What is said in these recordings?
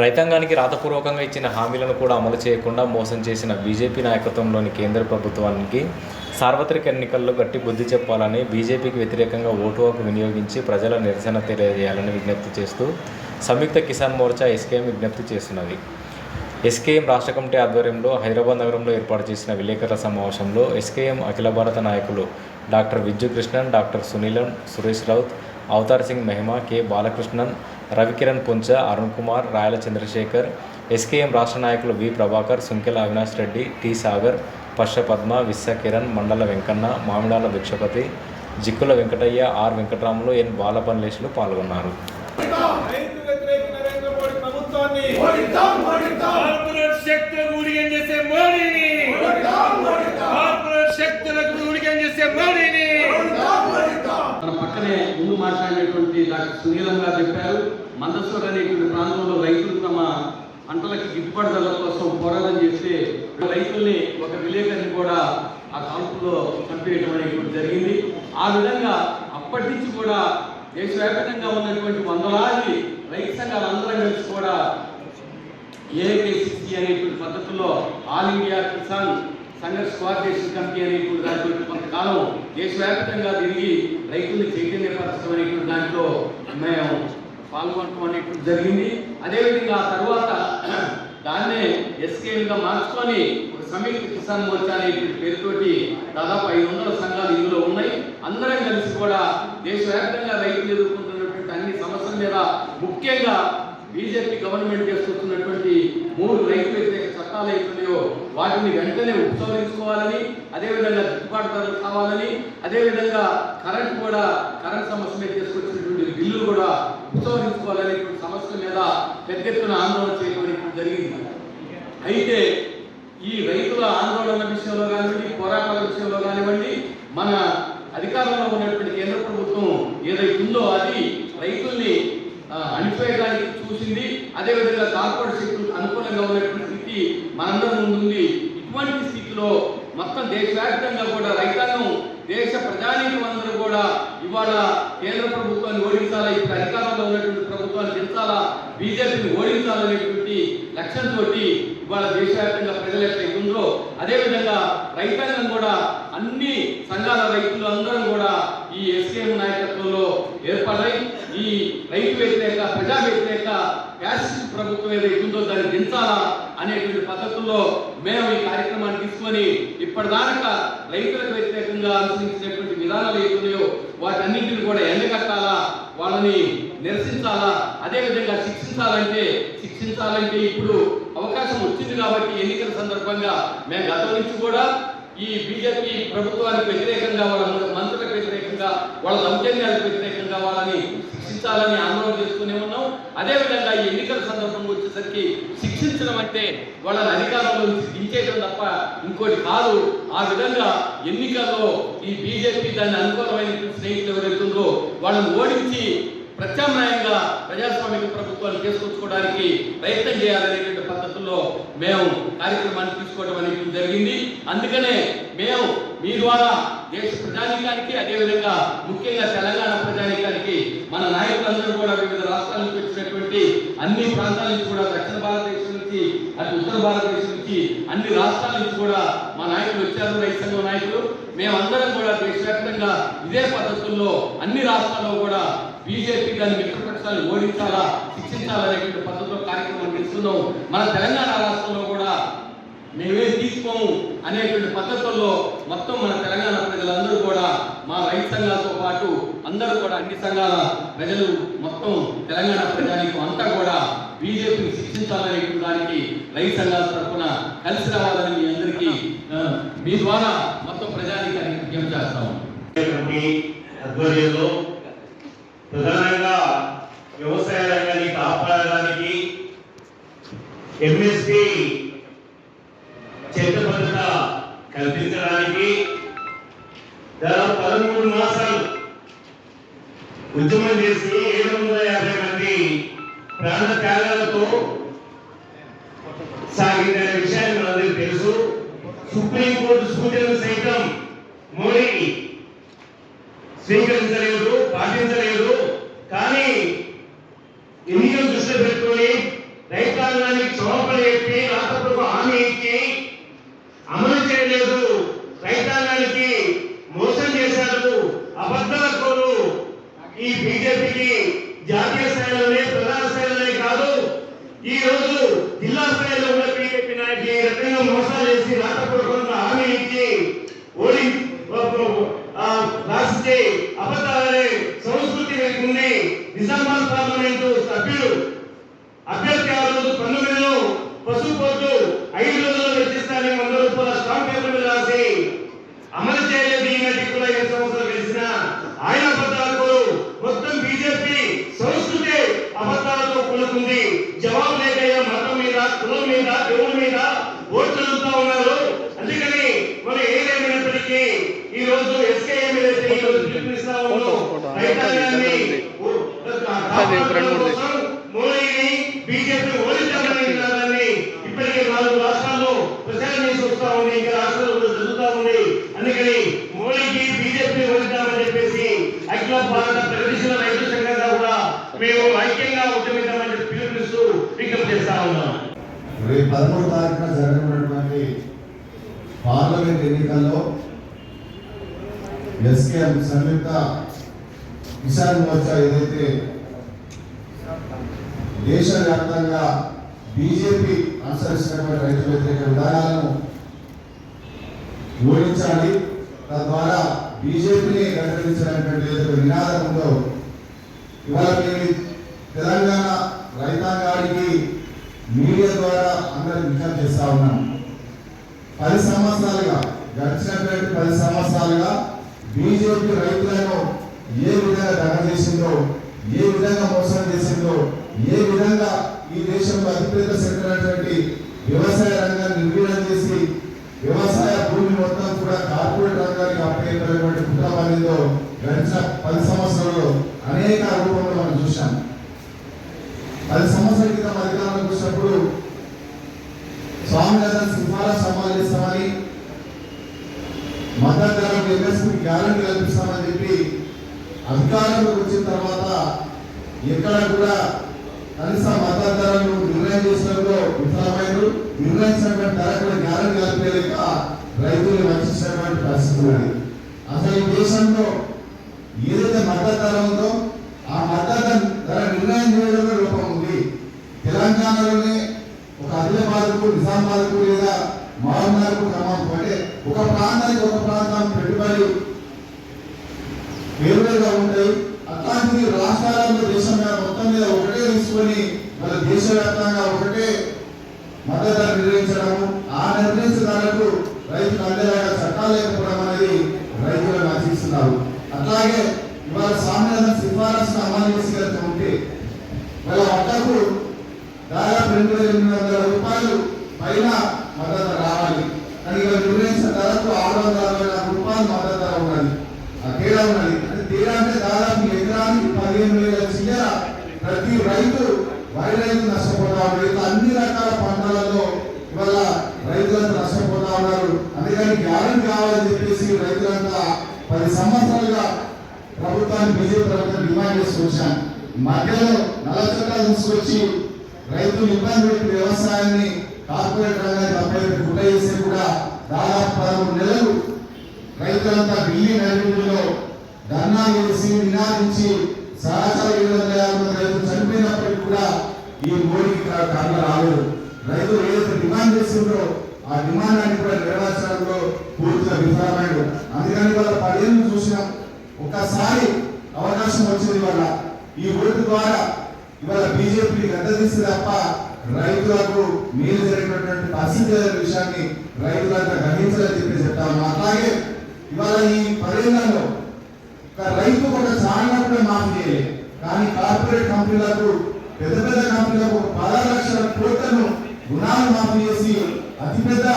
రైతాంగానికి రాతపూర్వకంగా ఇచ్చిన హామీలను కూడా అమలు చేయకుండా మోసం చేసిన బీజేపీ నాయకత్వంలోని కేంద్ర ప్రభుత్వానికి సార్వత్రిక ఎన్నికల్లో గట్టి బుద్ధి చెప్పాలని, బీజేపీకి వ్యతిరేకంగా ఓటు హక్కు వినియోగించి ప్రజల నిరసన తెలియజేయాలని విజ్ఞప్తి చేస్తూ సంయుక్త కిసాన్ మోర్చా ఎస్కేఎం విజ్ఞప్తి చేస్తున్నది. ఎస్కేఎం రాష్ట్ర కమిటీ ఆధ్వర్యంలో హైదరాబాద్ నగరంలో ఏర్పాటు చేసిన విలేకరుల సమావేశంలో ఎస్కేఎం అఖిల భారత నాయకులు doctor Vijoo Krishnan, doctor Sunilam, Suresh Raut, Avtar Singh Mehma, K Balakrishnan, Ravikiran Puncha, Arun Kumar, Rayala Chandrasekhar, SKM రాష్ట్ర నాయకులు V Prabhakar, Sunkela Avinash Reddy, T Sagar, Parsha Padma, Vissa Kiran, Mandala Venkanna, Mamidala Bhikshapathi, Jikkula Venkataiah, R Venkataramulu, N Balapanleshulu పాల్గొన్నారు. మన పక్కనే ముందు మాట్లాడినటువంటి డాక్టర్ సునీలం గారు చెప్పారు, మందసూర్ అనేటువంటి ప్రాంతంలో రైతులు తమ పంటలకి గిట్టుబాటు ధరల కోసం పోరాటం చేస్తే రైతుల్ని ఒక విలేకరిని కూడా ఆ కాల్పుల్లో చంపేయడం అనేటువంటి జరిగింది. ఆ విధంగా అప్పటి నుంచి కూడా దేశవ్యాప్తంగా ఉన్నటువంటి వందలాది రైతు సంఘాలు అందరం కలిసి కూడా ఏఐకేసిసి అనేటువంటి పద్ధతుల్లో all India Kisan Sangharsh coordination committee అనేటువంటి దాంట్లో కొంతకాలం దేశవ్యాప్తంగా తిరిగి రైతుల్ని చైతన్యపరచడం అనేటువంటి దాంట్లో మేము పాల్గొనడం అనేటువంటి జరిగింది. అదేవిధంగా ఆ తర్వాత దాన్నే ఎస్కేఎంగా మార్చుకొని ఒక సంయుక్త కిసాన్ మోర్చా అనేటువంటి పేరుతోటి దాదాపు 500 సంఘాలు ఇందులో ఉన్నాయి. అందరం కలిసి కూడా దేశవ్యాప్తంగా రైతులు ఎదుర్కొంటున్నటువంటి అన్ని సమస్యల మీద, ముఖ్యంగా బీజేపీ గవర్నమెంట్ చేసుకొస్తున్నటువంటి 3 రైతు వ్యతిరేక చట్టాలు అయితున్నాయో వాటిని వెంటనే ఉపసంహరించుకోవాలని, అదేవిధంగా గిట్టుబాటు ధరలు కావాలని, అదేవిధంగా కరెంట్ సమస్య మీద చేసుకొచ్చినటువంటి బిల్లులు కూడా ఉపసంహరించుకోవాలనేటువంటి సమస్యల మీద పెద్ద ఎత్తున ఆందోళన చేయడం జరిగింది. అయితే ఈ రైతుల ఆందోళన విషయంలో కానివ్వండి, పోరాటాల విషయంలో కానివ్వండి, మన అధికారంలో ఉన్నటువంటి కేంద్ర ప్రభుత్వం ఏదైతుందో అది రైతుల్ని అణిపేయడానికి చూసింది. అదేవిధంగా కార్పొరేట్ శక్తులకు అనుకూలంగా ఉన్నటువంటి స్థితి మనందరం ముందుంది. ఇటువంటి స్థితిలో మొత్తం దేశవ్యాప్తంగా కూడా రైతాంగం, దేశ ప్రజానీకం అందరూ కూడా ఇవాళ కేంద్ర ప్రభుత్వాన్ని ఓడించాలా, ఇప్పుడు అధికారంలో ఉన్నటువంటి ప్రభుత్వాన్ని దించాలా, బీజేపీని ఓడించాలనేటువంటి లక్ష్యంతో ఇవాళ దేశవ్యాప్తంగా ప్రజలు ఎట్లయితుందో అదేవిధంగా రైతాంగం కూడా అన్ని సంఘాల రైతులు అందరం కూడా ఈ ఎస్కేఎం నాయకత్వంలో ఏర్పడాయి. ఈ రైతు వ్యతిరేక, ప్రజా వ్యతిరేక ఫ్యాసిస్ట్ ప్రభుత్వం ఏదైతుందో దాన్ని దించాలా అనేటువంటి పద్ధతుల్లో మేము ఈ కార్యక్రమాన్ని తీసుకొని ఇప్పటిదాకా రైతులకు వ్యతిరేకంగా అనుసరించినటువంటి విధానాలు ఏతున్నాయో వాటన్నింటిని కూడా ఎండగట్టాలా, వాళ్ళని నిరసించాలా, అదేవిధంగా శిక్షించాలంటే ఇప్పుడు అవకాశం వచ్చింది కాబట్టి ఎన్నికల సందర్భంగా మేము గతం నుంచి కూడా ఈ బీజేపీ ప్రభుత్వానికి వ్యతిరేకంగా, వాళ్ళ మంత్రులకు వ్యతిరేకంగా, వాళ్ళ దౌర్జన్యాలకు వ్యతిరేకంగా వాళ్ళని శిక్షించాలని ఆందోళన చేస్తూనే ఉన్నాం. అదేవిధంగా ఈ ఎన్నికల సందర్భంగా వచ్చేసరికి శిక్షించడం అంటే వాళ్ళని అధికారంలో నుంచి దించేయడం తప్ప ఇంకోటి కాదు. ఆ విధంగా ఎన్నికల్లో ఈ బీజేపీ దాన్ని అనుకూలమైన స్నేహితులు ఎవరైతుందో వాళ్ళని ఓడించి ప్రత్యామ్నాయంగా ప్రజాస్వామిక ప్రభుత్వాన్ని తీసుకొచ్చుకోవడానికి ప్రయత్నం చేయాలనేటువంటి పద్ధతుల్లో మేము కార్యక్రమాన్ని తీసుకోవడం అనేది జరిగింది. అందుకనే మేము మీ ద్వారా దేశ ప్రజానీకానికి, అదేవిధంగా ముఖ్యంగా తెలంగాణ ప్రజానీకానికి, మన నాయకులందరూ కూడా వివిధ రాష్ట్రాల నుంచి వచ్చినటువంటి అన్ని ప్రాంతాల నుంచి కూడా, దక్షిణ భారతదేశం నుంచి, అటు ఉత్తర భారతదేశం నుంచి అన్ని రాష్ట్రాల నుంచి కూడా మా నాయకులు వచ్చారు, రైతు సంఘం నాయకులు. మేమందరం కూడా దేశవ్యాప్తంగా ఇదే పద్ధతుల్లో అన్ని రాష్ట్రాల్లో కూడా బీజేపీ దాని మిత్రపక్షాలను ఓడించాలా, శిక్షించాలనేటువంటి పద్ధతిలో కార్యక్రమం చేస్తున్నాం. మన తెలంగాణ రాష్ట్రంలో కూడా మేమే తీసుకోము అనేటువంటి పద్ధతుల్లో మొత్తం మన తెలంగాణ ప్రజలందరూ కూడా, మా రైతు సంఘాలతో పాటు అందరూ కూడా, అన్ని సంఘాల ప్రజలు, మొత్తం తెలంగాణ ప్రజానికి అంతా కూడా బీజేపీని శిక్షించాలనేటువంటి దానికి రైతు సంఘాల తరఫున కలిసి రావాలని మీ అందరికీ మీ ద్వారా మొత్తం ప్రజానికి విజ్ఞప్తి చేస్తాము. ప్రధానంగా వ్యవసాయ రంగాన్ని కాపాడడానికి ఎంఎస్పీ చట్టబద్ధత కల్పించడానికి దాదాపు 13 మాసాలు ఉద్యమం చేసి 750 మంది ప్రాణ త్యాగాలతో సాగిన విషయాన్ని మనందరికీ తెలుసు. సుప్రీంకోర్టు సూచనలు సైతం మోడీ స్వీకరించలేదు, పాటించలేదు. కానీ ఎన్నికలు దృష్టిలో పెట్టుకొని రైతు జవాబు లేక మతం మీద, కులం మీద, దేవుడి మీద ఓట్లు అడుగుతా ఉన్నారు. అందుకని మనం ఏదేమైనప్పటికీ ఈ రోజు ఎస్కేఎం ఏదైతే ఈ రోజు పిలుపునిస్తా ఉందో రైతాంగాన్ని మోడీని బీజేపీ ఓడించాలని నినాదాన్ని ఇప్పటికే 4 రాష్ట్రాల్లో ప్రచారం చేసి వస్తా ఉంది. ఇంకా రాష్ట్రాల్లో జరుగుతూ ఉంది. అందుకని మోడీకి బీజేపీ ఓడించాలని చెప్పేసి అఖిల భారత ప్రగతిశీల రైతు సంఘంగా కూడా మేము ఐక్యంగా ఉద్యమిద్దామని చెప్పి పిలుపునిస్తూ విజ్ఞప్తి చేస్తా ఉన్నాం. రేపు 13వ తారీఖున జరగనున్నటువంటి పార్లమెంట్ ఎన్నికల్లో ఎస్కేఎం సంయుక్త కిసాన్ మోర్చా ఏదైతే దేశవ్యాప్తంగా బీజేపీ అనుసరిస్తున్నటువంటి రైతు వ్యతిరేక విధానాలను ఓడించాలి, తద్వారా బీజేపీని గట్టడించాలనేటువంటి ఏదైతే నినాదం ఉందో ఇవాళ మేము తెలంగాణ రైతాంగానికి మీడియా ద్వారా అందరికి విజ్ఞప్తి చేస్తా ఉన్నాం. 10 సంవత్సరాలుగా గడిచినటువంటి 10 సంవత్సరాలుగా బీజేపీ రైతులను ఏ విధంగా దగ చేసిందో, ఏ విధంగా మోసం చేసిందో, ఏ విధంగా ఈ దేశంలో అతిపెద్ద సెక్టర్ అయినటువంటి వ్యవసాయ రంగాన్ని నిర్వీర్యం చేసి వ్యవసాయ భూమి మొత్తం కూడా కార్పొరేట్ రంగానికి అప్పగించినటువంటి కుట్రవాదిలో గడిచిన 10 సంవత్సరాల్లో అనేక రూపంలో మనం చూసాం. 10 సంవత్సరాల క్రితం అధికారంలోకి వచ్చినప్పుడు స్వామినాథన్ సిఫారసు అమలు చేస్తామని, మద్దతు ధరకు ఎంఎస్పీకి గ్యారంటీ కల్పిస్తామని చెప్పి అధికారంలోకి వచ్చిన తర్వాత ఎక్కడ కూడా కనీస మద్దతు ధరలు నిర్ణయం చేసినప్పుడు విఫలమైనరు. నిర్ణయించినటువంటి ధర కూడా గ్యారంటీ కల్పలేక రైతులు వంచినటువంటి పరిస్థితి ఉన్నది. అసలు ఈ దేశంలో ఏదైతే మద్దతు ధర ఉందో ఆ మద్దతు ధర నిర్ణయం చేయడంలో లోపం ఉంది. తెలంగాణలోనే ఒక ఆదిలాబాద్కు, నిజామాబాద్కు లేదా మహబూబ్నగర్కు క్రమం అంటే ఒక ప్రాంతానికి ఒక ప్రాంతం పెట్టుబడి వేరువేరుగా ఉంటాయి. అట్లాంటిది రాష్ట్రాలలో దేశం మొత్తం మీద ఒకటే తీసుకొని మన దేశవ్యాప్తంగా ఒకటే మద్దతు ధర నిర్ణయించడము, ఆ నిర్ణయించిన ధరకు రైతులు అందేలాగా చట్టాలు లేకపోవడం అనేది రైతులను ఆశిస్తున్నారు. అట్లాగే ఇవాళ స్వామినాథన్ సిఫారసును అమలు చేసి ఉంటే వాళ్ళ వద్దకు దాదాపు 2,800 రూపాయలు పైన మద్దతు రావాలి. కానీ ఇవాళ నిర్ణయించిన ధరకు 664 రూపాయలు మద్దతు ధర ఉన్నది. ఆ తేడా ఉన్నది. అంటే తేడా అంటే దాదాపు ఎకరానికి 15,000 చిల్లర ప్రతి రైతు వరి రైతు నష్టపోతా ఉన్నారు. అన్ని రకాల పంటలలో ఇవాళ రైతులంతా నష్టపోతా ఉన్నారు. అందుకని గ్యారెంటీ కావాలని చెప్పేసి రైతులంతా 10 సంవత్సరాలుగా ప్రభుత్వాన్ని బీజేపీ ప్రభుత్వం డిమాండ్ చేసుకొచ్చాం. మధ్యలో నల్ల చట్టాలు తీసుకొచ్చి రైతులు ఇబ్బంది పెట్టి వ్యవసాయాన్ని కార్పొరేట్ రంగానికి అప్పచెప్పి గుట్ట చేసి కూడా దాదాపు 13 నెలలు రైతులంతా ఢిల్లీ నడిమిలో ధర్నా చేసి నినాదించి సహచర 750 రైతులు చనిపోయినప్పటికీ కూడా ఈ మోడీకి కారణం రాలేదు. రైతులు ఏదైతే డిమాండ్ చేసిందో ఆ డిమాండ్ అని కూడా నెరవేర్చడంలో పూర్తిగా విఫలమైంది. అందుకని వాళ్ళ 10 ఏళ్ళు చూసినాం. ఒక్కసారి అవకాశం వచ్చింది వల్ల ఈ ఓటు ద్వారా ఇవాళ బీజేపీ గద్దెదిస్తే తప్ప రైతులకు మేలు జరిగినటువంటి పరిస్థితి విషయాన్ని రైతులంతా గ్రహించాలని చెప్పి చెప్తాము. అట్లాగే ఇవాళ ఈ 10 ఏళ్లలో ఒక రైతు ఒక చాలన కూడా మాఫీ చేయలేదు. కానీ కార్పొరేట్ కంపెనీలకు, పెద్ద పెద్ద కంపెనీలకు 16 లక్షల కోట్లను రుణాలు మాఫీ చేసి అతిపెద్ద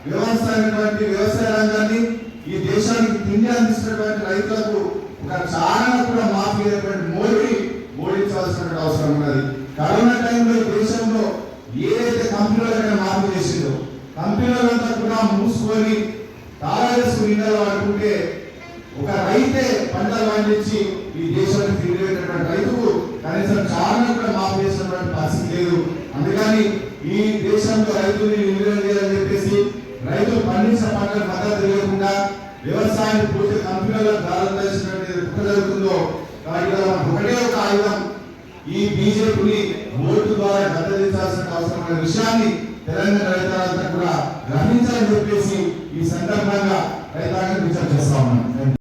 వ్యవసాయ రంగాన్ని ఈ దేశానికి తిండి అందిస్తున్నటువంటి రైతులకు ఒక చాలన కూడా మాఫీ అయినటువంటి మోడీ ఓడించాల్సిన అవసరం ఉన్నది. కరోనా టైంలో ఈ దేశంలో ఏదైతే కంపెనీలకైనా మాఫీ చేసిందో కంపెనీలంతా కూడా మూసుకొని తాళా వేసుకుని ఇళ్ళలో వాడుకుంటే ఒక రైతే పంటలు పండించి ఈ దేశానికి తిరిగేటటువంటి రైతుకు కనీసం చాలా కూడా మాఫీ చేసినటువంటి పరిస్థితి లేదు. అందుకని ఈ దేశంలో రైతుల్ని నిర్వహణ చేయాలని చెప్పేసి రైతులు పండించిన పంటలు మద్దతు తెలియకుండా వ్యవసాయాన్ని పూర్తి కంపెనీలకు దారులు చేసినటువంటి జరుగుతుందో ఒకటే ఒక ఆయుధం ఈ బీజేపీని ఓటు ద్వారా గద్దెదించాల్సిన అవసరమైన విషయాన్ని తెలంగాణ రైతాంగం కూడా గ్రహించాలని చెప్పేసి ఈ సందర్భంగా రైతాంగం విచారణ చేస్తా ఉన్నాం.